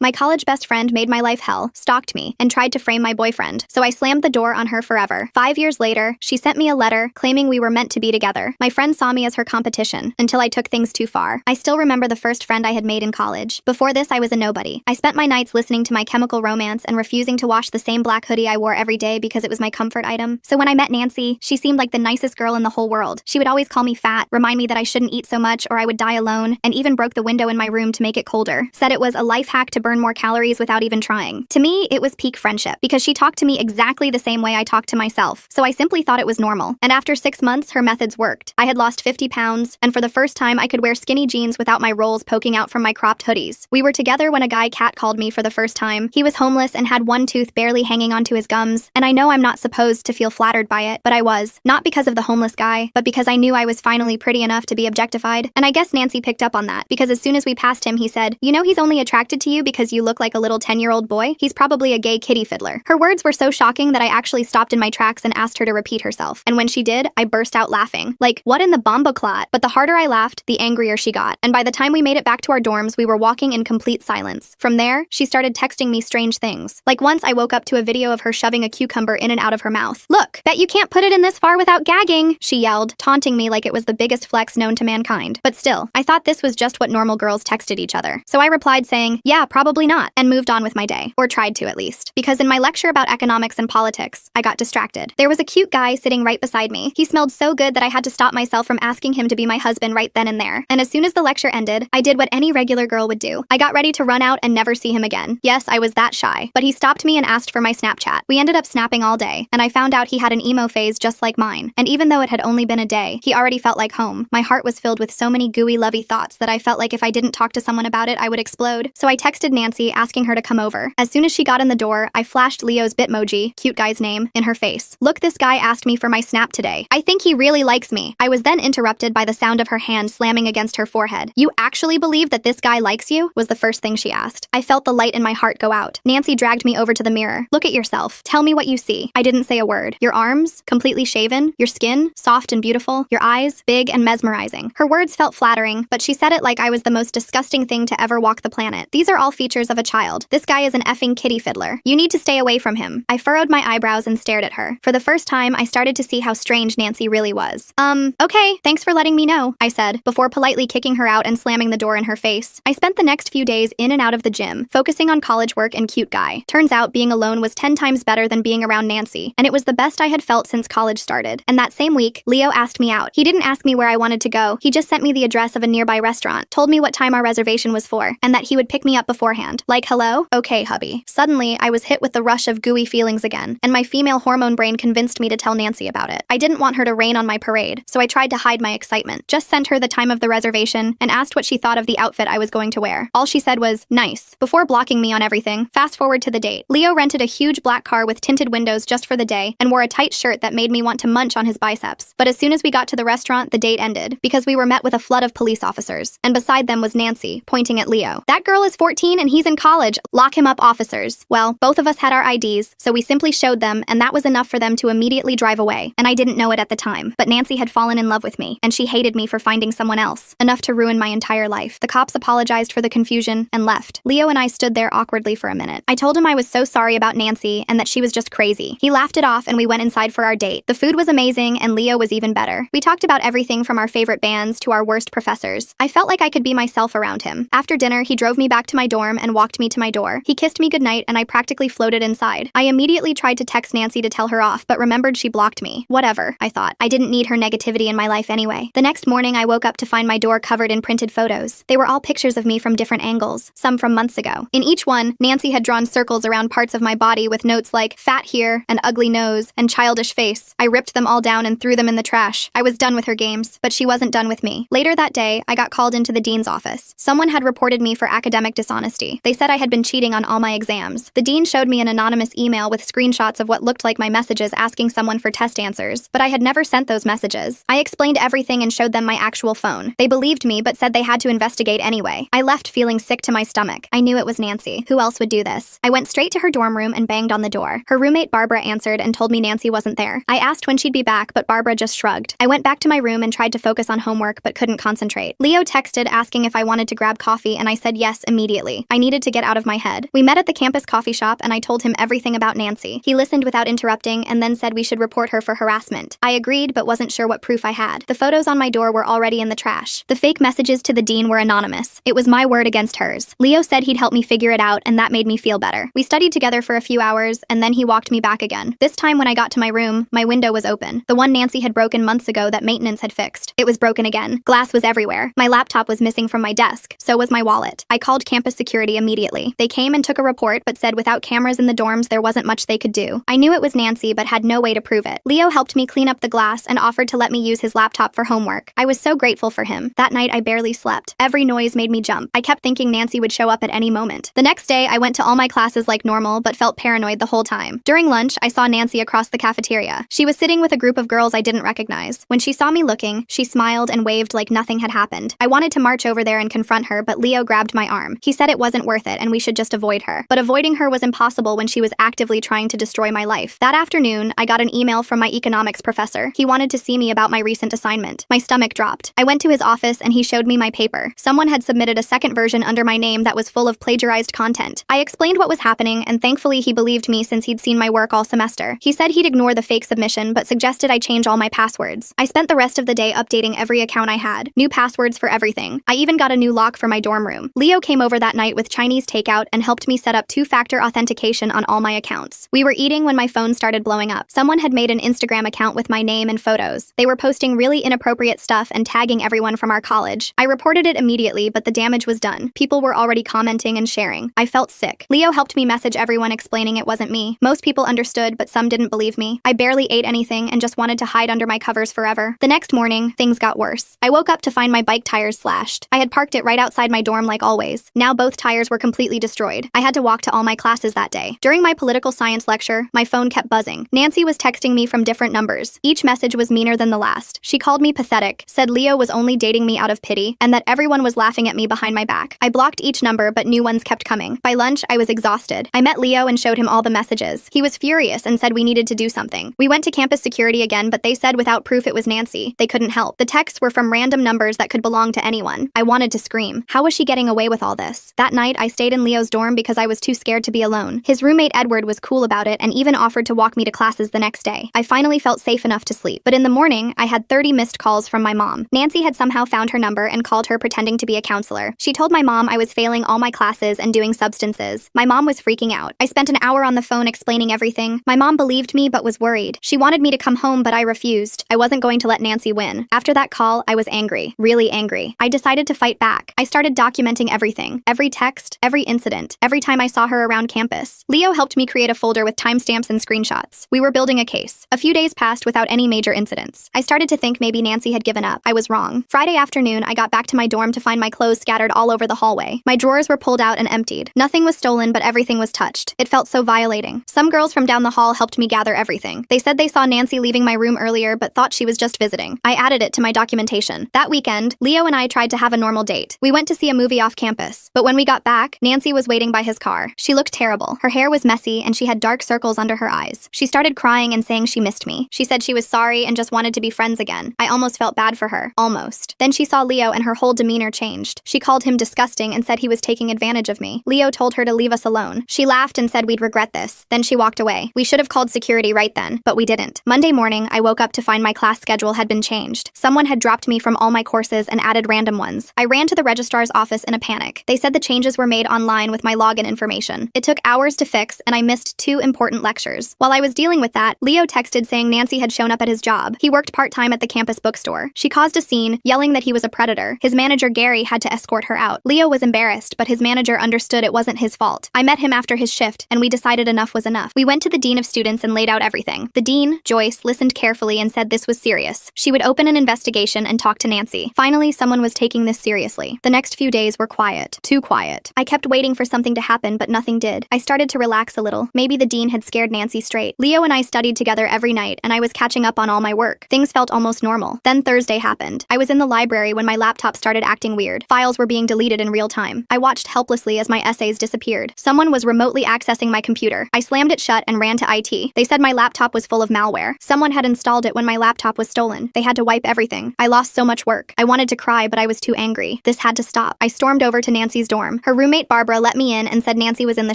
My college best friend made my life hell, stalked me, and tried to frame my boyfriend, so I slammed the door on her forever. 5 years later, she sent me a letter claiming we were meant to be together. My friend saw me as her competition, until I took things too far. I still remember the first friend I had made in college. Before this, I was a nobody. I spent my nights listening to My Chemical Romance and refusing to wash the same black hoodie I wore every day because it was my comfort item. So when I met Nancy, she seemed like the nicest girl in the whole world. She would always call me fat, remind me that I shouldn't eat so much or I would die alone, and even broke the window in my room to make it colder. Said it was a life hack to burn more calories without even trying. To me, it was peak friendship, because she talked to me exactly the same way I talked to myself, so I simply thought it was normal. And after 6 months, her methods worked. I had lost 50 pounds, and for the first time I could wear skinny jeans without my rolls poking out from my cropped hoodies. We were together when a guy catcalled me for the first time. He was homeless and had one tooth barely hanging onto his gums, and I know I'm not supposed to feel flattered by it, but I was. Not because of the homeless guy, but because I knew I was finally pretty enough to be objectified. And I guess Nancy picked up on that, because as soon as we passed him, he said, "You know he's only attracted to you because you look like a little 10-year-old boy? He's probably a gay kitty fiddler." Her words were so shocking that I actually stopped in my tracks and asked her to repeat herself. And when she did, I burst out laughing. Like, what in the bomba clot? But the harder I laughed, the angrier she got. And by the time we made it back to our dorms, we were walking in complete silence. From there, she started texting me strange things. Like once I woke up to a video of her shoving a cucumber in and out of her mouth. "Look, bet you can't put it in this far without gagging," she yelled, taunting me like it was the biggest flex known to mankind. But still, I thought this was just what normal girls texted each other. So I replied saying, "Yeah, probably not," and moved on with my day. Or tried to, at least. Because in my lecture about economics and politics, I got distracted. There was a cute guy sitting right beside me. He smelled so good that I had to stop myself from asking him to be my husband right then and there. And as soon as the lecture ended, I did what any regular girl would do. I got ready to run out and never see him again. Yes, I was that shy. But he stopped me and asked for my Snapchat. We ended up snapping all day, and I found out he had an emo phase just like mine. And even though it had only been a day, he already felt like home. My heart was filled with so many gooey, lovey thoughts that I felt like if I didn't talk to someone about it, I would explode. So I texted Nancy asking her to come over. As soon as she got in the door, I flashed Leo's Bitmoji, cute guy's name, in her face. "Look, this guy asked me for my snap today. I think he really likes me." I was then interrupted by the sound of her hand slamming against her forehead. "You actually believe that this guy likes you?" was the first thing she asked. I felt the light in my heart go out. Nancy dragged me over to the mirror. "Look at yourself. Tell me what you see." I didn't say a word. "Your arms, completely shaven. Your skin, soft and beautiful. Your eyes, big and mesmerizing." Her words felt flattering, but she said it like I was the most disgusting thing to ever walk the planet. "These are all features of a child. This guy is an effing kitty fiddler. You need to stay away from him." I furrowed my eyebrows and stared at her. For the first time, I started to see how strange Nancy really was. Okay, thanks for letting me know," I said, before politely kicking her out and slamming the door in her face. I spent the next few days in and out of the gym, focusing on college work and cute guy. Turns out being alone was 10 times better than being around Nancy, and it was the best I had felt since college started. And that same week, Leo asked me out. He didn't ask me where I wanted to go. He just sent me the address of a nearby restaurant, told me what time our reservation was for, and that he would pick me up beforehand. Like, hello? Okay, hubby. Suddenly, I was hit with the rush of gooey feelings again, and my female hormone brain convinced me to tell Nancy about it. I didn't want her to rain on my parade, so I tried to hide my excitement. Just sent her the time of the reservation and asked what she thought of the outfit I was going to wear. All she said was, "Nice," before blocking me on everything. Fast forward to the date. Leo rented a huge black car with tinted windows just for the day and wore a tight shirt that made me want to munch on his biceps. But as soon as we got to the restaurant, the date ended, because we were met with a flood of police officers. And beside them was Nancy, pointing at Leo. "That girl is 14 and he's in college. Lock him up, officers." Well, both of us had our IDs, so we simply showed them, and that was enough for them to immediately drive away. And I didn't know it at the time, but Nancy had fallen in love with me, and she hated me for finding someone else, enough to ruin my entire life. The cops apologized for the confusion and left. Leo and I stood there awkwardly for a minute. I told him I was so sorry about Nancy and that she was just crazy. He laughed it off and we went inside for our date. The food was amazing and Leo was even better. We talked about everything from our favorite bands to our worst professors. I felt like I could be myself around him. After dinner, he drove me back to my dorm and walked me to my door. He kissed me goodnight and I practically floated inside. I immediately tried to text Nancy to tell her off, but remembered she blocked me. Whatever, I thought. I didn't need her negativity in my life anyway. The next morning, I woke up to find my door covered in printed photos. They were all pictures of me from different angles, some from months ago. In each one, Nancy had drawn circles around parts of my body with notes like fat here, an ugly nose, and childish face. I ripped them all down and threw them in the trash. I was done with her games, but she wasn't done with me. Later that day, I got called into the dean's office. Someone had reported me for academic dishonesty. They said I had been cheating on all my exams. The dean showed me an anonymous email with screenshots of what looked like my messages asking someone for test answers, but I had never sent those messages. I explained everything and showed them my actual phone. They believed me, but said they had to investigate anyway. I left feeling sick to my stomach. I knew it was Nancy. Who else would do this? I went straight to her dorm room and banged on the door. Her roommate Barbara answered and told me Nancy wasn't there. I asked when she'd be back, but Barbara just shrugged. I went back to my room and tried to focus on homework, but couldn't concentrate. Leo texted asking if I wanted to grab coffee, and I said yes immediately. I needed to get out of my head. We met at the campus coffee shop and I told him everything about Nancy. He listened without interrupting and then said we should report her for harassment. I agreed but wasn't sure what proof I had. The photos on my door were already in the trash. The fake messages to the dean were anonymous. It was my word against hers. Leo said he'd help me figure it out and that made me feel better. We studied together for a few hours and then he walked me back again. This time when I got to my room, my window was open. The one Nancy had broken months ago that maintenance had fixed. It was broken again. Glass was everywhere. My laptop was missing from my desk. So was my wallet. I called campus security immediately. They came and took a report but said without cameras in the dorms there wasn't much they could do. I knew it was Nancy but had no way to prove it. Leo helped me clean up the glass and offered to let me use his laptop for homework. I was so grateful for him. That night I barely slept. Every noise made me jump. I kept thinking Nancy would show up at any moment. The next day I went to all my classes like normal but felt paranoid the whole time. During lunch I saw Nancy across the cafeteria. She was sitting with a group of girls I didn't recognize. When she saw me looking, she smiled and waved like nothing had happened. I wanted to march over there and confront her, but Leo grabbed my arm. He said it wasn't worth it and we should just avoid her. But avoiding her was impossible when she was actively trying to destroy my life. That afternoon, I got an email from my economics professor. He wanted to see me about my recent assignment. My stomach dropped. I went to his office and he showed me my paper. Someone had submitted a second version under my name that was full of plagiarized content. I explained what was happening and thankfully he believed me since he'd seen my work all semester. He said he'd ignore the fake submission but suggested I change all my passwords. I spent the rest of the day updating every account I had. New passwords for everything. I even got a new lock for my dorm room. Leo came over that night with Chinese takeout and helped me set up two-factor authentication on all my accounts. We were eating when my phone started blowing up. Someone had made an Instagram account with my name and photos. They were posting really inappropriate stuff and tagging everyone from our college. I reported it immediately, but the damage was done. People were already commenting and sharing. I felt sick. Leo helped me message everyone explaining it wasn't me. Most people understood, but some didn't believe me. I barely ate anything and just wanted to hide under my covers forever. The next morning, things got worse. I woke up to find my bike tires slashed. I had parked it right outside my dorm like always. Now both tires were completely destroyed. I had to walk to all my classes that day. During my political science lecture, my phone kept buzzing. Nancy was texting me from different numbers. Each message was meaner than the last. She called me pathetic, said Leo was only dating me out of pity, and that everyone was laughing at me behind my back. I blocked each number, but new ones kept coming. By lunch, I was exhausted. I met Leo and showed him all the messages. He was furious and said we needed to do something. We went to campus security again, but they said without proof it was Nancy. They couldn't help. The texts were from random numbers that could belong to anyone. I wanted to scream. How was she getting away with all this? That night, I stayed in Leo's dorm because I was too scared to be alone. His roommate Edward was cool about it and even offered to walk me to classes the next day. I finally felt safe enough to sleep. But in the morning, I had 30 missed calls from my mom. Nancy had somehow found her number and called her pretending to be a counselor. She told my mom I was failing all my classes and doing substances. My mom was freaking out. I spent an hour on the phone explaining everything. My mom believed me but was worried. She wanted me to come home but I refused. I wasn't going to let Nancy win. After that call, I was angry. Really angry. I decided to fight back. I started documenting everything. Every text, every incident, every time I saw her around campus. Leo helped me create a folder with timestamps and screenshots. We were building a case. A few days passed without any major incidents. I started to think maybe Nancy had given up. I was wrong. Friday afternoon, I got back to my dorm to find my clothes scattered all over the hallway. My drawers were pulled out and emptied. Nothing was stolen, but everything was touched. It felt so violating. Some girls from down the hall helped me gather everything. They said they saw Nancy leaving my room earlier, but thought she was just visiting. I added it to my documentation. That weekend, Leo and I tried to have a normal date. We went to see a movie off campus. But when we got back, Nancy was waiting by his car. She looked terrible. Her hair was messy and she had dark circles under her eyes. She started crying and saying she missed me. She said she was sorry and just wanted to be friends again. I almost felt bad for her. Almost. Then she saw Leo and her whole demeanor changed. She called him disgusting and said he was taking advantage of me. Leo told her to leave us alone. She laughed and said we'd regret this. Then she walked away. We should have called security right then, but we didn't. Monday morning, I woke up to find my class schedule had been changed. Someone had dropped me from all my courses and added random ones. I ran to the registrar's office in a panic. They said the changes were made online with my login information. It took hours to fix and I missed 2 important lectures. While I was dealing with that, Leo texted saying Nancy had shown up at his job. He worked part-time at the campus bookstore. She caused a scene, yelling that he was a predator. His manager Gary had to escort her out. Leo was embarrassed, but his manager understood it wasn't his fault. I met him after his shift and we decided enough was enough. We went to the dean of students and laid out everything. The dean, Joyce, listened carefully and said this was serious. She would open an investigation and talk to Nancy. Finally, someone was taking this seriously. The next few days were quiet. Too quiet. I kept waiting for something to happen, but nothing did. I started to relax a little. Maybe the dean had scared Nancy straight. Leo and I studied together every night, and I was catching up on all my work. Things felt almost normal. Then Thursday happened. I was in the library when my laptop started acting weird. Files were being deleted in real time. I watched helplessly as my essays disappeared. Someone was remotely accessing my computer. I slammed it shut and ran to IT. They said my laptop was full of malware. Someone had installed it when my laptop was stolen. They had to wipe everything. I lost so much work. I wanted to cry, but I was too angry. This had to stop. I stormed over to Nancy's dorm. dorm. Her roommate Barbara let me in and said Nancy was in the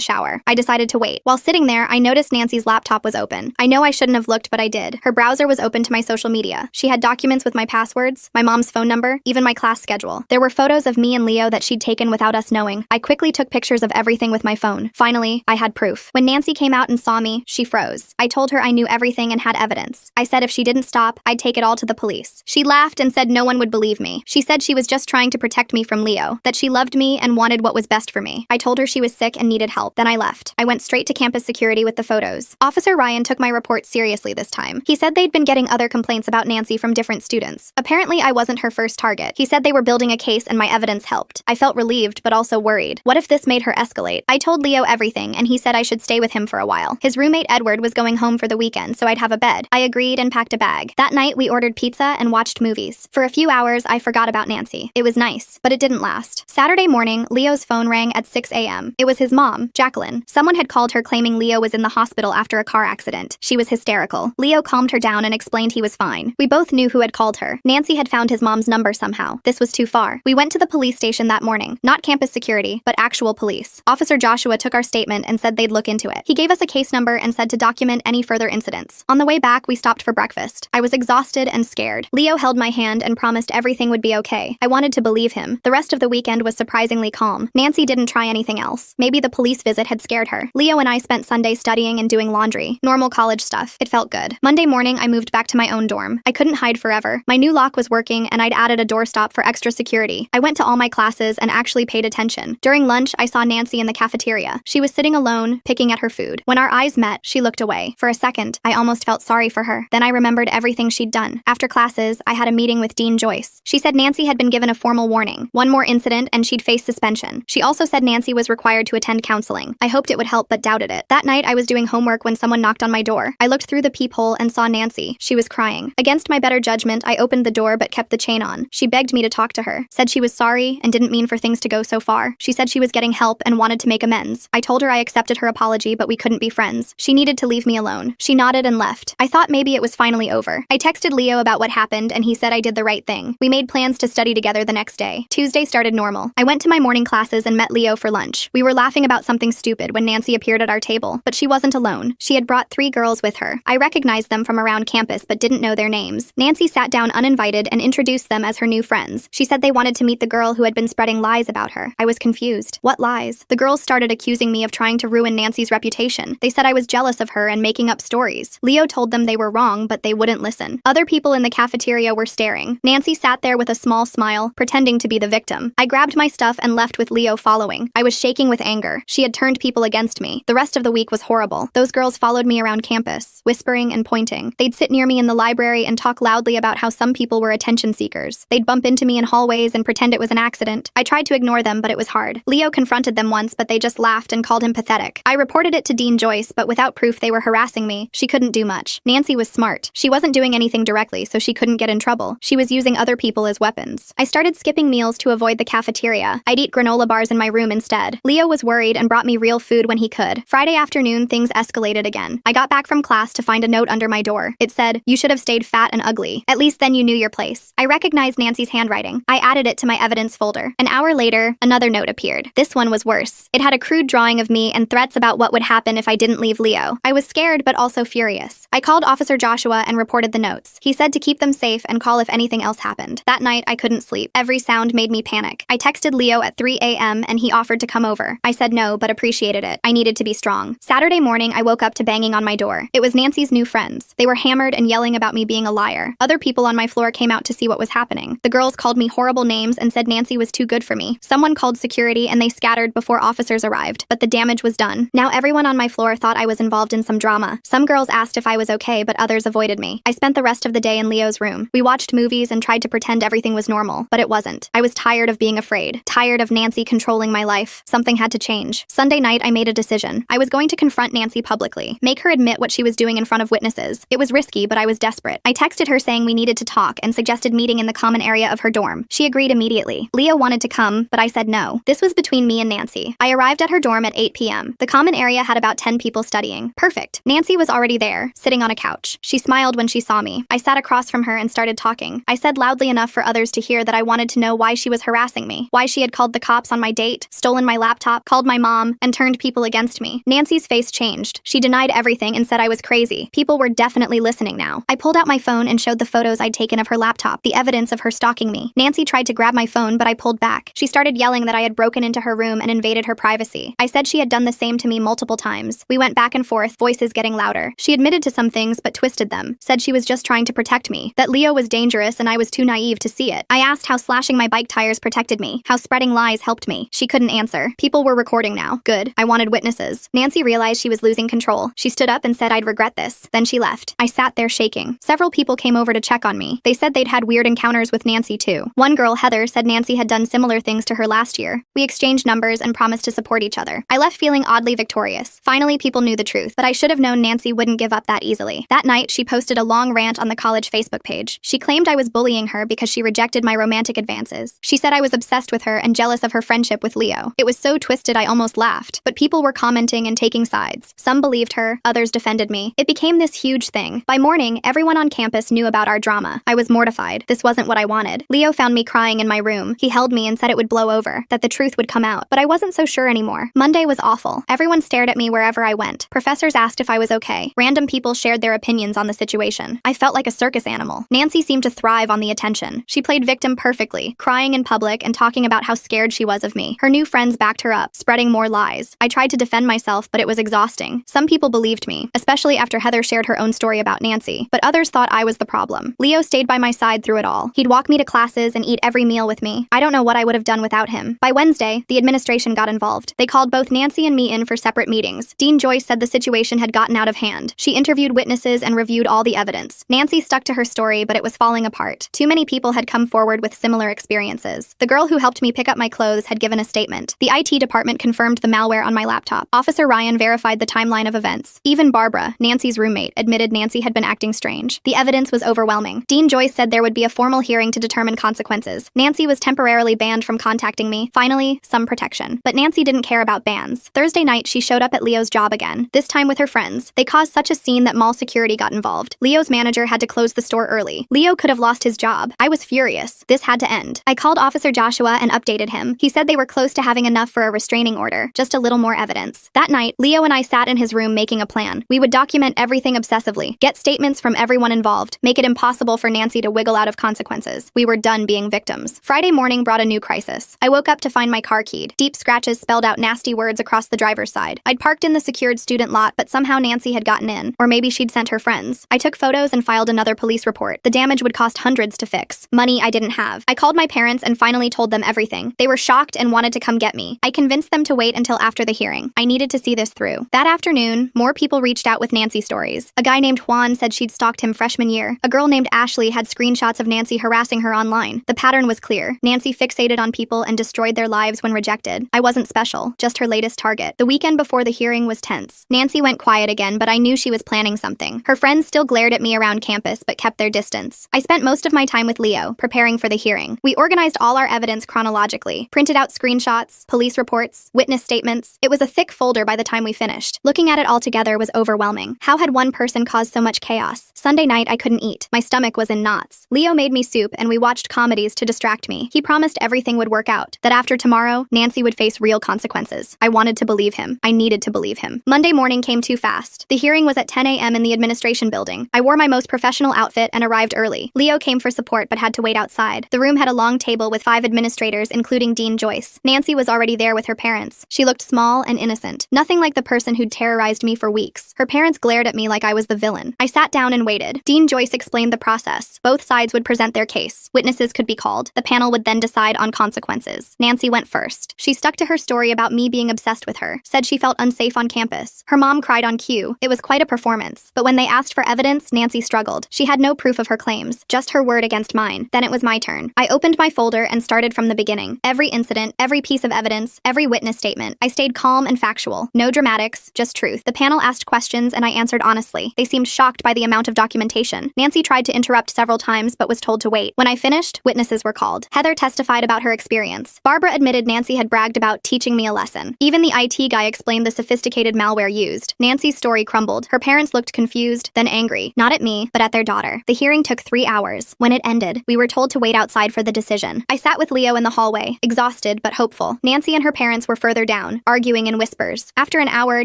shower. I decided to wait. While sitting there, I noticed Nancy's laptop was open. I know I shouldn't have looked, but I did. Her browser was open to my social media. She had documents with my passwords, my mom's phone number, even my class schedule. There were photos of me and Leo that she'd taken without us knowing. I quickly took pictures of everything with my phone. Finally, I had proof. When Nancy came out and saw me, she froze. I told her I knew everything and had evidence. I said if she didn't stop, I'd take it all to the police. She laughed and said no one would believe me. She said she was just trying to protect me from Leo, that she loved me and wanted what was best for me. I told her she was sick and needed help. Then I left. I went straight to campus security with the photos. Officer Ryan took my report seriously this time. He said they'd been getting other complaints about Nancy from different students. Apparently, I wasn't her first target. He said they were building a case and my evidence helped. I felt relieved, but also worried. What if this made her escalate? I told Leo everything, and he said I should stay with him for a while. His roommate Edward was going home for the weekend, so I'd have a bed. I agreed and packed a bag. That night, we ordered pizza and watched movies. For a few hours, I forgot about Nancy. It was nice, but it didn't last. Saturday morning, Leo's phone rang at 6 a.m. It was his mom, Jacqueline. Someone had called her claiming Leo was in the hospital after a car accident. She was hysterical. Leo calmed her down and explained he was fine. We both knew who had called her. Nancy had found his mom's number somehow. This was too far. We went to the police station that morning. Not campus security, but actual police. Officer Joshua took our statement and said they'd look into it. He gave us a case number and said to document any further incidents. On the way back, we stopped for breakfast. I was exhausted and scared. Leo held my hand and promised everything would be okay. I wanted to believe him. The rest of the weekend was surprisingly calm. Nancy didn't try anything else. Maybe the police visit had scared her. Leo and I spent Sunday studying and doing laundry. Normal college stuff. It felt good. Monday morning, I moved back to my own dorm. I couldn't hide forever. My new lock was working and I'd added a doorstop for extra security. I went to all my classes and actually paid attention. During lunch, I saw Nancy in the cafeteria. She was sitting alone, picking at her food. When our eyes met, she looked away. For a second, I almost felt sorry for her. Then I remembered everything she'd done. After classes, I had a meeting with Dean Joyce. She said Nancy had been given a formal warning. One more incident and she'd face suspension. She also said Nancy was required to attend counseling. I hoped it would help but doubted it. That night, I was doing homework when someone knocked on my door. I looked through the peephole and saw Nancy. She was crying. Against my better judgment, I opened the door but kept the chain on. She begged me to talk to her, said she was sorry and didn't mean for things to go so far. She said she was getting help and wanted to make amends. I told her I accepted her apology, but we couldn't be friends. She needed to leave me alone. She nodded and left. I thought maybe it was finally over. I texted Leo about what happened and he said I did the right thing. We made plans to study together the next day. Tuesday started normal. I went to my morning classes and met Leo for lunch. We were laughing about something stupid when Nancy appeared at our table, but she wasn't alone. She had brought 3 girls with her. I recognized them from around campus but didn't know their names. Nancy sat down uninvited and introduced them as her new friends. She said they wanted to meet the girl who had been spreading lies about her. I was confused. What lies? The girls started accusing me of trying to ruin Nancy's reputation. They said I was jealous of her and making up stories. Leo told them they were wrong, but they wouldn't listen. Other people in the cafeteria were staring. Nancy sat there with a small smile, pretending to be the victim. I grabbed my stuff and left with Leo following. I was shaking with anger. She had turned people against me. The rest of the week was horrible. Those girls followed me around campus, whispering and pointing. They'd sit near me in the library and talk loudly about how some people were attention seekers. They'd bump into me in hallways and pretend it was an accident. I tried to ignore them, but it was hard. Leo confronted them once, but they just laughed and called him pathetic. I reported it to Dean Joyce, but without proof they were harassing me, she couldn't do much. Nancy was smart. She wasn't doing anything directly, so she couldn't get in trouble. She was using other people as weapons. I started skipping meals to avoid the cafeteria. I'd eat granola bars in my room instead. Leo was worried and brought me real food when he could. Friday afternoon, things escalated again. I got back from class to find a note under my door. It said, "You should have stayed fat and ugly. At least then you knew your place." I recognized Nancy's handwriting. I added it to my evidence folder. An hour later, another note appeared. This one was worse. It had a crude drawing of me and threats about what would happen if I didn't leave Leo. I was scared but also furious. I called Officer Joshua and reported the notes. He said to keep them safe and call if anything else happened. That night, I couldn't sleep. Every sound made me panic. I texted Leo at 3 a.m. and he offered to come over. I said no, but appreciated it. I needed to be strong. Saturday morning, I woke up to banging on my door. It was Nancy's new friends. They were hammered and yelling about me being a liar. Other people on my floor came out to see what was happening. The girls called me horrible names and said Nancy was too good for me. Someone called security and they scattered before officers arrived, but the damage was done. Now everyone on my floor thought I was involved in some drama. Some girls asked if I was okay, but others avoided me. I spent the rest of the day in Leo's room. We watched movies and tried to pretend everything was normal, but it wasn't. I was tired of being afraid, tired of Nancy controlling my life. Something had to change. Sunday night, I made a decision. I was going to confront Nancy publicly, make her admit what she was doing in front of witnesses. It was risky, but I was desperate. I texted her saying we needed to talk and suggested meeting in the common area of her dorm. She agreed immediately. Leo wanted to come, but I said no. This was between me and Nancy. I arrived at her dorm at 8 p.m. The common area had about 10 people studying. Perfect. Nancy was already there, sitting on a couch. She smiled when she saw me. I sat across from her and started talking. I said loudly enough for others to hear that I wanted to know why she was harassing me, why she had called the cops on on my date, stolen my laptop, called my mom, and turned people against me. Nancy's face changed. She denied everything and said I was crazy. People were definitely listening now. I pulled out my phone and showed the photos I'd taken of her laptop, the evidence of her stalking me. Nancy tried to grab my phone, but I pulled back. She started yelling that I had broken into her room and invaded her privacy. I said she had done the same to me multiple times. We went back and forth, voices getting louder. She admitted to some things but twisted them, said she was just trying to protect me, that Leo was dangerous and I was too naive to see it. I asked how slashing my bike tires protected me, how spreading lies helped me. She couldn't answer. People were recording now. Good. I wanted witnesses. Nancy realized she was losing control. She stood up and said I'd regret this. Then she left. I sat there shaking. Several people came over to check on me. They said they'd had weird encounters with Nancy too. One girl, Heather, said Nancy had done similar things to her last year. We exchanged numbers and promised to support each other. I left feeling oddly victorious. Finally, people knew the truth, but I should have known Nancy wouldn't give up that easily. That night, she posted a long rant on the college Facebook page. She claimed I was bullying her because she rejected my romantic advances. She said I was obsessed with her and jealous of her friendship with Leo. It was so twisted I almost laughed, but people were commenting and taking sides. Some believed her, others defended me. It became this huge thing. By morning, everyone on campus knew about our drama. I was mortified. This wasn't what I wanted. Leo found me crying in my room. He held me and said it would blow over, that the truth would come out, but I wasn't so sure anymore. Monday was awful. Everyone stared at me wherever I went. Professors asked if I was okay. Random people shared their opinions on the situation. I felt like a circus animal. Nancy seemed to thrive on the attention. She played victim perfectly, crying in public and talking about how scared she was of me. Her new friends backed her up, spreading more lies. I tried to defend myself, but it was exhausting. Some people believed me, especially after Heather shared her own story about Nancy, but others thought I was the problem. Leo stayed by my side through it all. He'd walk me to classes and eat every meal with me. I don't know what I would have done without him. By Wednesday, the administration got involved. They called both Nancy and me in for separate meetings. Dean Joyce said the situation had gotten out of hand. She interviewed witnesses and reviewed all the evidence. Nancy stuck to her story, but it was falling apart. Too many people had come forward with similar experiences. The girl who helped me pick up my clothes had given a statement. The IT department confirmed the malware on my laptop. Officer Ryan verified the timeline of events. Even Barbara, Nancy's roommate, admitted Nancy had been acting strange. The evidence was overwhelming. Dean Joyce said there would be a formal hearing to determine consequences. Nancy was temporarily banned from contacting me. Finally, some protection. But Nancy didn't care about bans. Thursday night, she showed up at Leo's job again, this time with her friends. They caused such a scene that mall security got involved. Leo's manager had to close the store early. Leo could have lost his job. I was furious. This had to end. I called Officer Joshua and updated him. He said they were close to having enough for a restraining order, just a little more evidence. That night, Leo and I sat in his room making a plan. We would document everything obsessively, get statements from everyone involved, make it impossible for Nancy to wiggle out of consequences. We were done being victims. Friday morning brought a new crisis. I woke up to find my car keyed. Deep scratches spelled out nasty words across the driver's side. I'd parked in the secured student lot, but somehow Nancy had gotten in, or maybe she'd sent her friends. I took photos and filed another police report. The damage would cost hundreds to fix. Money I didn't have. I called my parents and finally told them everything. They were shocked and wanted to come get me. I convinced them to wait until after the hearing. I needed to see this through. That afternoon, more people reached out with Nancy stories. A guy named Juan said she'd stalked him freshman year. A girl named Ashley had screenshots of Nancy harassing her online. The pattern was clear. Nancy fixated on people and destroyed their lives when rejected. I wasn't special, just her latest target. The weekend before the hearing was tense. Nancy went quiet again, but I knew she was planning something. Her friends still glared at me around campus, but kept their distance. I spent most of my time with Leo, preparing for the hearing. We organized all our evidence chronologically, printed out screenshots, police reports, witness statements. It was a thick folder by the time we finished. Looking at it all together was overwhelming. How had one person caused so much chaos? Sunday night, I couldn't eat. My stomach was in knots. Leo made me soup, and we watched comedies to distract me. He promised everything would work out, that after tomorrow, Nancy would face real consequences. I wanted to believe him. I needed to believe him. Monday morning came too fast. The hearing was at 10 a.m. in the administration building. I wore my most professional outfit and arrived early. Leo came for support but had to wait outside. The room had a long table with 5 administrators, including Dean Joyce. Nancy was already there with her parents. She looked small and innocent. Nothing like the person who'd terrorized me for weeks. Her parents glared at me like I was the villain. I sat down and waited. Dean Joyce explained the process. Both sides would present their case. Witnesses could be called. The panel would then decide on consequences. Nancy went first. She stuck to her story about me being obsessed with her, said she felt unsafe on campus. Her mom cried on cue. It was quite a performance. But when they asked for evidence, Nancy struggled. She had no proof of her claims, just her word against mine. Then it was my turn. I opened my folder and started from the beginning. Every incident, every piece of evidence, every witness statement. I stayed calm and factual. No dramatics, just truth. The panel asked questions and I answered honestly. They seemed shocked by the amount of documentation. Nancy tried to interrupt several times but was told to wait. When I finished, witnesses were called. Heather testified about her experience. Barbara admitted Nancy had bragged about teaching me a lesson. Even the IT guy explained the sophisticated malware used. Nancy's story crumbled. Her parents looked confused, then angry. Not at me, but at their daughter. The hearing took 3 hours. When it ended, we were told to wait outside for the decision. I sat with Leo in the hallway, exhausted exhausted but hopeful. Nancy and her parents were further down, arguing in whispers. After an hour,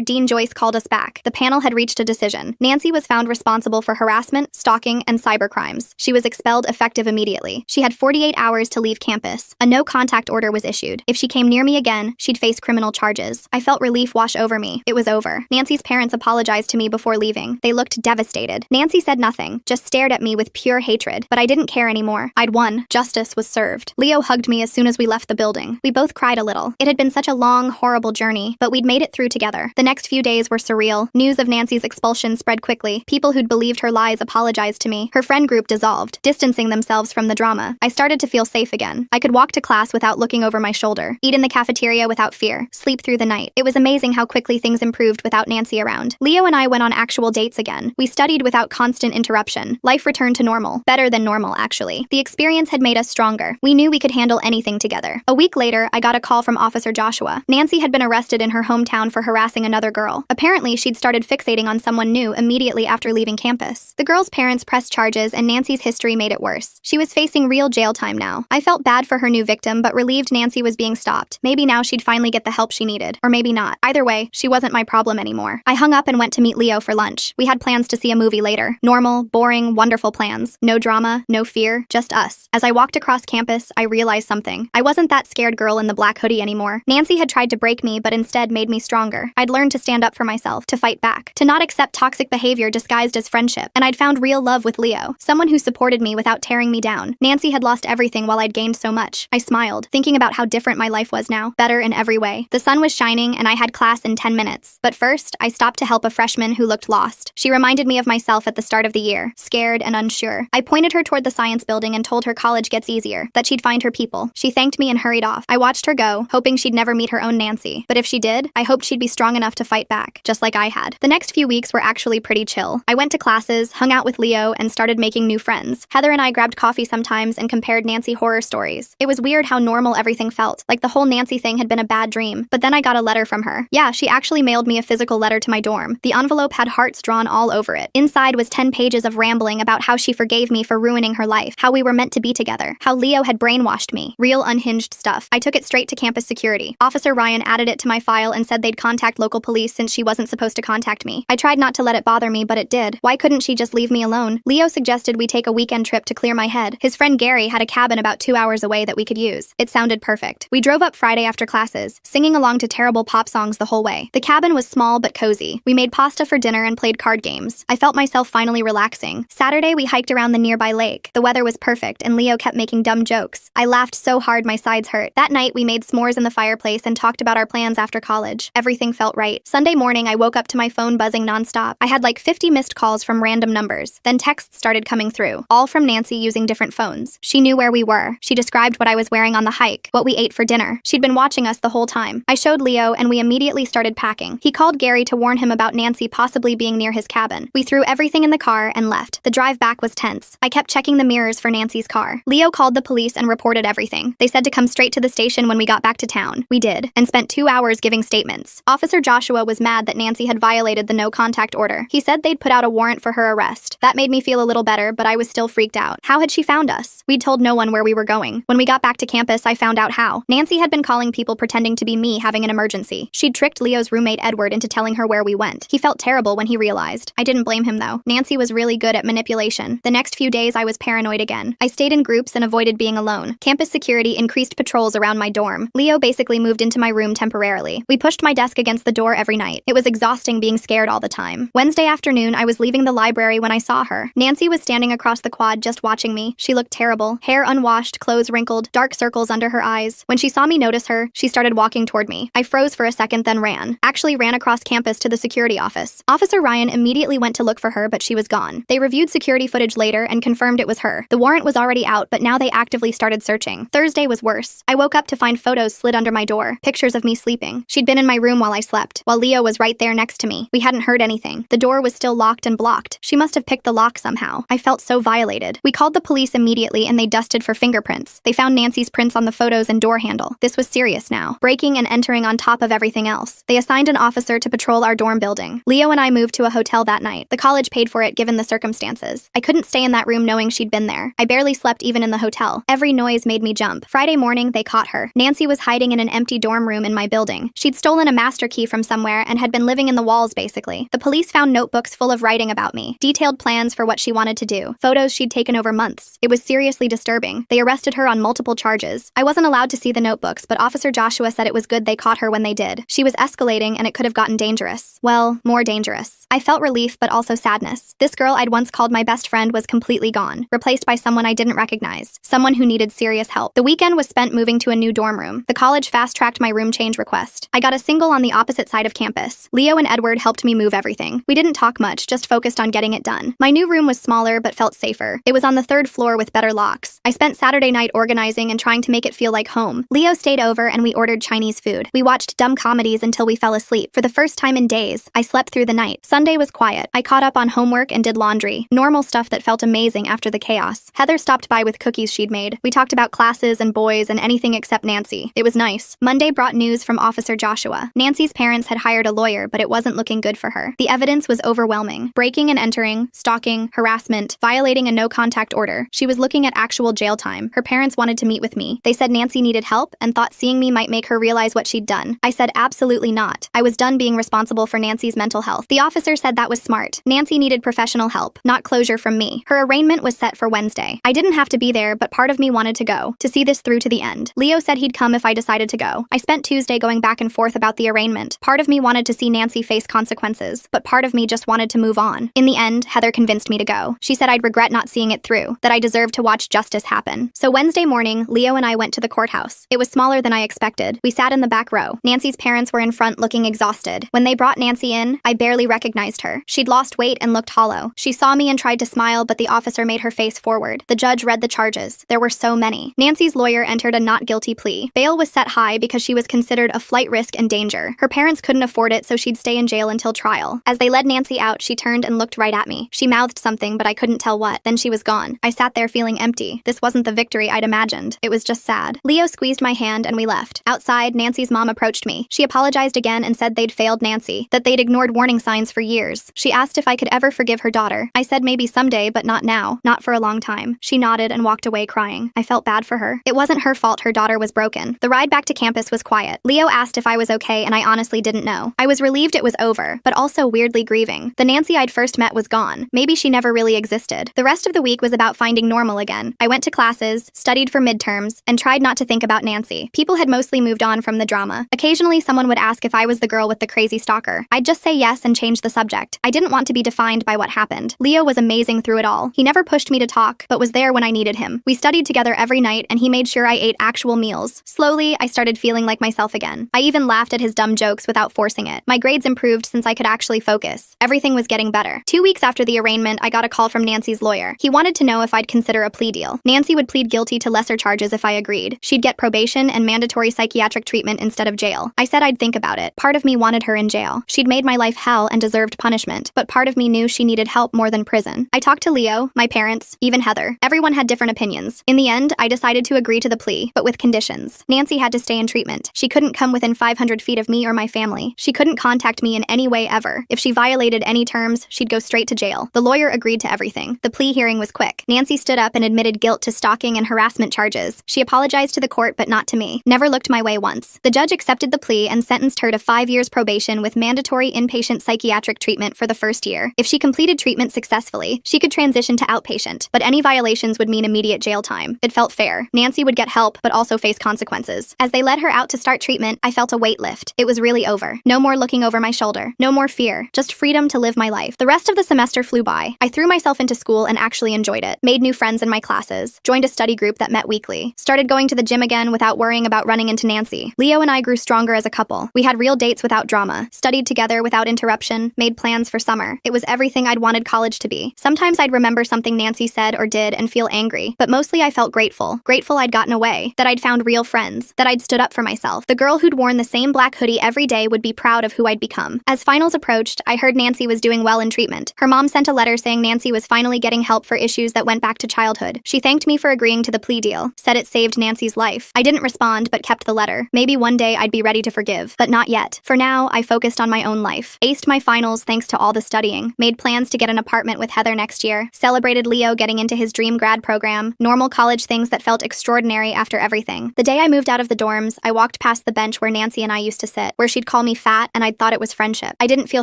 Dean Joyce called us back. The panel had reached a decision. Nancy was found responsible for harassment, stalking, and cybercrimes. She was expelled effective immediately. She had 48 hours to leave campus. A no-contact order was issued. If she came near me again, she'd face criminal charges. I felt relief wash over me. It was over. Nancy's parents apologized to me before leaving. They looked devastated. Nancy said nothing, just stared at me with pure hatred. But I didn't care anymore. I'd won. Justice was served. Leo hugged me as soon as we left the building. We both cried a little. It had been such a long, horrible journey, but we'd made it through together. The next few days were surreal. News of Nancy's expulsion spread quickly. People who'd believed her lies apologized to me. Her friend group dissolved, distancing themselves from the drama. I started to feel safe again. I could walk to class without looking over my shoulder, eat in the cafeteria without fear, sleep through the night. It was amazing how quickly things improved without Nancy around. Leo and I went on actual dates again. We studied without constant interruption. Life returned to normal. Better than normal, actually. The experience had made us stronger. We knew we could handle anything together. A week later, I got a call from Officer Joshua. Nancy had been arrested in her hometown for harassing another girl. Apparently, she'd started fixating on someone new immediately after leaving campus. The girl's parents pressed charges, and Nancy's history made it worse. She was facing real jail time now. I felt bad for her new victim, but relieved Nancy was being stopped. Maybe now she'd finally get the help she needed. Or maybe not. Either way, she wasn't my problem anymore. I hung up and went to meet Leo for lunch. We had plans to see a movie later. Normal, boring, wonderful plans. No drama, no fear, just us. As I walked across campus, I realized something. I wasn't that scared girl in the black hoodie anymore. Nancy had tried to break me, but instead made me stronger. I'd learned to stand up for myself, to fight back, to not accept toxic behavior disguised as friendship. And I'd found real love with Leo, someone who supported me without tearing me down. Nancy had lost everything while I'd gained so much. I smiled, thinking about how different my life was now, better in every way. The sun was shining, and I had class in 10 minutes. But first, I stopped to help a freshman who looked lost. She reminded me of myself at the start of the year, scared and unsure. I pointed her toward the science building and told her college gets easier, that she'd find her people. She thanked me and hurried off. I watched her go, hoping she'd never meet her own Nancy. But if she did, I hoped she'd be strong enough to fight back, just like I had. The next few weeks were actually pretty chill. I went to classes, hung out with Leo, and started making new friends. Heather and I grabbed coffee sometimes and compared Nancy horror stories. It was weird how normal everything felt, like the whole Nancy thing had been a bad dream. But then I got a letter from her. Yeah, she actually mailed me a physical letter to my dorm. The envelope had hearts drawn all over it. Inside was 10 pages of rambling about how she forgave me for ruining her life, how we were meant to be together, how Leo had brainwashed me. Real unhinged stuff. I took it straight to campus security. Officer Ryan added it to my file and said they'd contact local police since she wasn't supposed to contact me. I tried not to let it bother me, but it did. Why couldn't she just leave me alone? Leo suggested we take a weekend trip to clear my head. His friend Gary had a cabin about 2 hours away that we could use. It sounded perfect. We drove up Friday after classes, singing along to terrible pop songs the whole way. The cabin was small but cozy. We made pasta for dinner and played card games. I felt myself finally relaxing. Saturday, we hiked around the nearby lake. The weather was perfect, and Leo kept making dumb jokes. I laughed so hard my sides hurt. That night, we made s'mores in the fireplace and talked about our plans after college. Everything felt right. Sunday morning, I woke up to my phone buzzing nonstop. I had like 50 missed calls from random numbers. Then texts started coming through, all from Nancy using different phones. She knew where we were. She described what I was wearing on the hike, what we ate for dinner. She'd been watching us the whole time. I showed Leo, and we immediately started packing. He called Gary to warn him about Nancy possibly being near his cabin. We threw everything in the car and left. The drive back was tense. I kept checking the mirrors for Nancy's car. Leo called the police and reported everything. They said to come straight to the station when we got back to town. We did, and spent 2 hours giving statements. Officer Joshua was mad that Nancy had violated the no-contact order. He said they'd put out a warrant for her arrest. That made me feel a little better, but I was still freaked out. How had she found us? We'd told no one where we were going. When we got back to campus, I found out how. Nancy had been calling people pretending to be me having an emergency. She'd tricked Leo's roommate Edward into telling her where we went. He felt terrible when he realized. I didn't blame him though. Nancy was really good at manipulation. The next few days I was paranoid again. I stayed in groups and avoided being alone. Campus security increased patrols around my dorm. Leo basically moved into my room temporarily. We pushed my desk against the door every night. It was exhausting being scared all the time. Wednesday afternoon, I was leaving the library when I saw her. Nancy was standing across the quad just watching me. She looked terrible. Hair unwashed, clothes wrinkled, dark circles under her eyes. When she saw me notice her, she started walking toward me. I froze for a second, then ran. Actually ran across campus to the security office. Officer Ryan immediately went to look for her, but she was gone. They reviewed security footage later and confirmed it was her. The warrant was already out, but now they actively started searching. Thursday was worse. I woke up to find photos slid under my door, pictures of me sleeping. She'd been in my room while I slept, while Leo was right there next to me. We hadn't heard anything. The door was still locked and blocked. She must have picked the lock somehow. I felt so violated. We called the police immediately and they dusted for fingerprints. They found Nancy's prints on the photos and door handle. This was serious now. Breaking and entering on top of everything else. They assigned an officer to patrol our dorm building. Leo and I moved to a hotel that night. The college paid for it given the circumstances. I couldn't stay in that room knowing she'd been there. I barely slept even in the hotel. Every noise made me jump. Friday morning, they they caught her. Nancy was hiding in an empty dorm room in my building. She'd stolen a master key from somewhere and had been living in the walls, basically. The police found notebooks full of writing about me, detailed plans for what she wanted to do, photos she'd taken over months. It was seriously disturbing. They arrested her on multiple charges. I wasn't allowed to see the notebooks, but Officer Joshua said it was good they caught her when they did. She was escalating and it could have gotten dangerous. Well, more dangerous. I felt relief, but also sadness. This girl I'd once called my best friend was completely gone, replaced by someone I didn't recognize, someone who needed serious help. The weekend was spent moving to a new dorm room. The college fast-tracked my room change request. I got a single on the opposite side of campus. Leo and Edward helped me move everything. We didn't talk much, just focused on getting it done. My new room was smaller, but felt safer. It was on the 3rd floor with better locks. I spent Saturday night organizing and trying to make it feel like home. Leo stayed over and we ordered Chinese food. We watched dumb comedies until we fell asleep. For the first time in days, I slept through the night. Sunday was quiet. I caught up on homework and did laundry. Normal stuff that felt amazing after the chaos. Heather stopped by with cookies she'd made. We talked about classes and boys and anything except Nancy. It was nice. Monday brought news from Officer Joshua. Nancy's parents had hired a lawyer, but it wasn't looking good for her. The evidence was overwhelming. Breaking and entering, stalking, harassment, violating a no-contact order. She was looking at actual jail time. Her parents wanted to meet with me. They said Nancy needed help and thought seeing me might make her realize what she'd done. I said absolutely not. I was done being responsible for Nancy's mental health. The officer said that was smart. Nancy needed professional help, not closure from me. Her arraignment was set for Wednesday. I didn't have to be there, but part of me wanted to go, to see this through to the end. Leo said he'd come if I decided to go. I spent Tuesday going back and forth about the arraignment. Part of me wanted to see Nancy face consequences, but part of me just wanted to move on. In the end, Heather convinced me to go. She said I'd regret not seeing it through, that I deserved to watch justice happen. So Wednesday morning, Leo and I went to the courthouse. It was smaller than I expected. We sat in the back row. Nancy's parents were in front looking exhausted. When they brought Nancy in, I barely recognized her. She'd lost weight and looked hollow. She saw me and tried to smile, but the officer made her face forward. The judge read the charges. There were so many. Nancy's lawyer entered a not guilty plea. Bail was set high because she was considered a flight risk and danger. Her parents couldn't afford it, so she'd stay in jail until trial. As they led Nancy out, she turned and looked right at me. She mouthed something, but I couldn't tell what. Then she was gone. I sat there feeling empty. This wasn't the victory I'd imagined. It was just sad. Leo squeezed my hand and we left. Outside, Nancy's mom approached me. She apologized again and said they'd failed Nancy, that they'd ignored warning signs for years. She asked if I could ever forgive her daughter. I said maybe someday, but not now. Not for a long time. She nodded and walked away crying. I felt bad for her. It wasn't her fault her daughter was broken. The ride back to campus was quiet. Leo asked if I was okay and I honestly didn't know. I was relieved it was over, but also weirdly grieving. The Nancy I'd first met was gone. Maybe she never really existed. The rest of the week was about finding normal again. I went to classes, studied for midterms, and tried not to think about Nancy. People had mostly moved on from the drama. Occasionally someone would ask if I was the girl with the crazy stalker. I'd just say yes and change the subject. I didn't want to be defined by what happened. Leo was amazing through it all. He never pushed me to talk, but was there when I needed him. We studied together every night and he made sure I ate actual meals. Slowly, I started feeling like myself again. I even laughed at his dumb jokes without forcing it. My grades improved since I could actually focus. Everything was getting better. 2 weeks after the arraignment, I got a call from Nancy's lawyer. He wanted to know if I'd consider a plea deal. Nancy would plead guilty to lesser charges if I agreed. She'd get probation and mandatory psychiatric treatment instead of jail. I said I'd think about it. Part of me wanted her in jail. She'd made my life hell and deserved punishment, but part of me knew she needed help more than prison. I talked to Leo, my parents, even Heather. Everyone had different opinions. In the end, I decided to agree to the plea, but with conditions. Nancy had to stay in treatment. She couldn't come within 500 feet of me or my family. She couldn't contact me in any way ever. If she violated any terms, she'd go straight to jail. The lawyer agreed to everything. The plea hearing was quick. Nancy stood up and admitted guilt to stalking and harassment charges. She apologized to the court, but not to me. Never looked my way once. The judge accepted the plea and sentenced her to 5 years probation with mandatory inpatient psychiatric treatment for the first year. If she completed treatment successfully, she could transition to outpatient, but any violations would mean immediate jail time. It felt fair. Nancy would get help, but also face consequences. As they led her out to start treatment, I felt a weight lift. It was really over. No more looking over my shoulder. No more fear. Just freedom to live my life. The rest of the semester flew by. I threw myself into school and actually enjoyed it. Made new friends in my classes. Joined a study group that met weekly. Started going to the gym again without worrying about running into Nancy. Leo and I grew stronger as a couple. We had real dates without drama. Studied together without interruption. Made plans for summer. It was everything I'd wanted college to be. Sometimes I'd remember something Nancy said or did and feel angry, but mostly I felt grateful. Grateful I'd gotten away. That I'd found real friends. That I'd stood up for myself. The girl who'd worn the same black hoodie every day would be proud of who I'd become. As finals approached, I heard Nancy was doing well in treatment. Her mom sent a letter saying Nancy was finally getting help for issues that went back to childhood. She thanked me for agreeing to the plea deal. Said it saved Nancy's life. I didn't respond, but kept the letter. Maybe one day I'd be ready to forgive, but not yet. For now, I focused on my own life. Aced my finals thanks to all the studying. Made plans to get an apartment with Heather next year. Celebrated Leo getting into his dream grad program. Normal college things that felt extraordinary after everything everything. The day I moved out of the dorms, I walked past the bench where Nancy and I used to sit, where she'd call me fat and I'd thought it was friendship. I didn't feel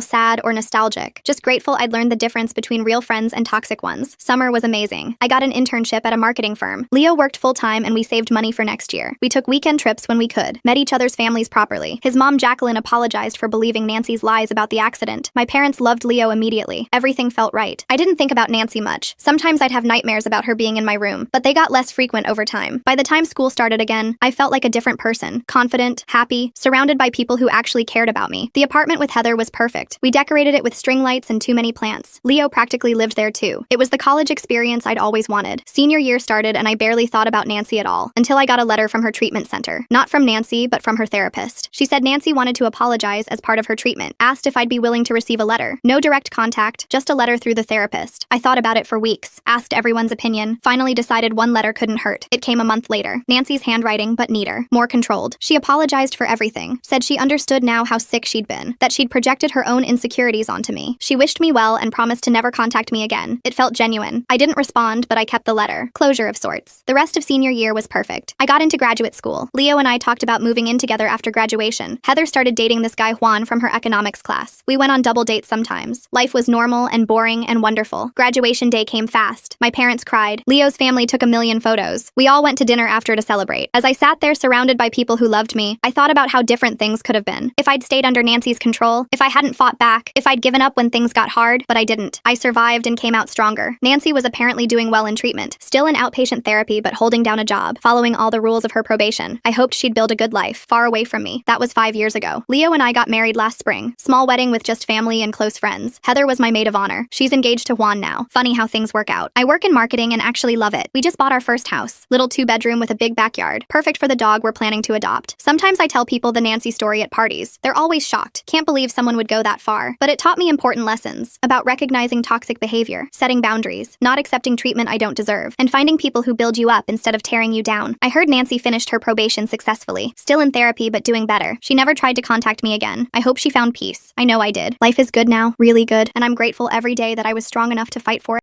sad or nostalgic, just grateful I'd learned the difference between real friends and toxic ones. Summer was amazing. I got an internship at a marketing firm. Leo worked full-time and we saved money for next year. We took weekend trips when we could, met each other's families properly. His mom, Jacqueline, apologized for believing Nancy's lies about the accident. My parents loved Leo immediately. Everything felt right. I didn't think about Nancy much. Sometimes I'd have nightmares about her being in my room, but they got less frequent over time. By the time school started again, I felt like a different person. Confident, happy, surrounded by people who actually cared about me. The apartment with Heather was perfect. We decorated it with string lights and too many plants. Leo practically lived there too. It was the college experience I'd always wanted. Senior year started and I barely thought about Nancy at all, until I got a letter from her treatment center. Not from Nancy, but from her therapist. She said Nancy wanted to apologize as part of her treatment, asked if I'd be willing to receive a letter. No direct contact, just a letter through the therapist. I thought about it for weeks, asked everyone's opinion, finally decided one letter couldn't hurt. It came a month later. Nancy's handwriting, but neater, more controlled. She apologized for everything, said she understood now how sick she'd been, that she'd projected her own insecurities onto me. She wished me well and promised to never contact me again. It felt genuine. I didn't respond, but I kept the letter. Closure of sorts. The rest of senior year was perfect. I got into graduate school. Leo and I talked about moving in together after graduation. Heather started dating this guy Juan from her economics class. We went on double dates sometimes. Life was normal and boring and wonderful. Graduation day came fast. My parents cried. Leo's family took a million photos. We all went to dinner after to celebrate. As I sat there surrounded by people who loved me, I thought about how different things could have been. If I'd stayed under Nancy's control, if I hadn't fought back, if I'd given up when things got hard, but I didn't. I survived and came out stronger. Nancy was apparently doing well in treatment, still in outpatient therapy but holding down a job, following all the rules of her probation. I hoped she'd build a good life, far away from me. That was 5 years ago. Leo and I got married last spring. Small wedding with just family and close friends. Heather was my maid of honor. She's engaged to Juan now. Funny how things work out. I work in marketing and actually love it. We just bought our first house. Little 2-bedroom with a big backyard. Perfect for the dog we're planning to adopt. Sometimes I tell people the Nancy story at parties. They're always shocked. Can't believe someone would go that far. But it taught me important lessons about recognizing toxic behavior, setting boundaries, not accepting treatment I don't deserve, and finding people who build you up instead of tearing you down. I heard Nancy finished her probation successfully. Still in therapy but doing better. She never tried to contact me again. I hope she found peace. I know I did. Life is good now, really good, and I'm grateful every day that I was strong enough to fight for it.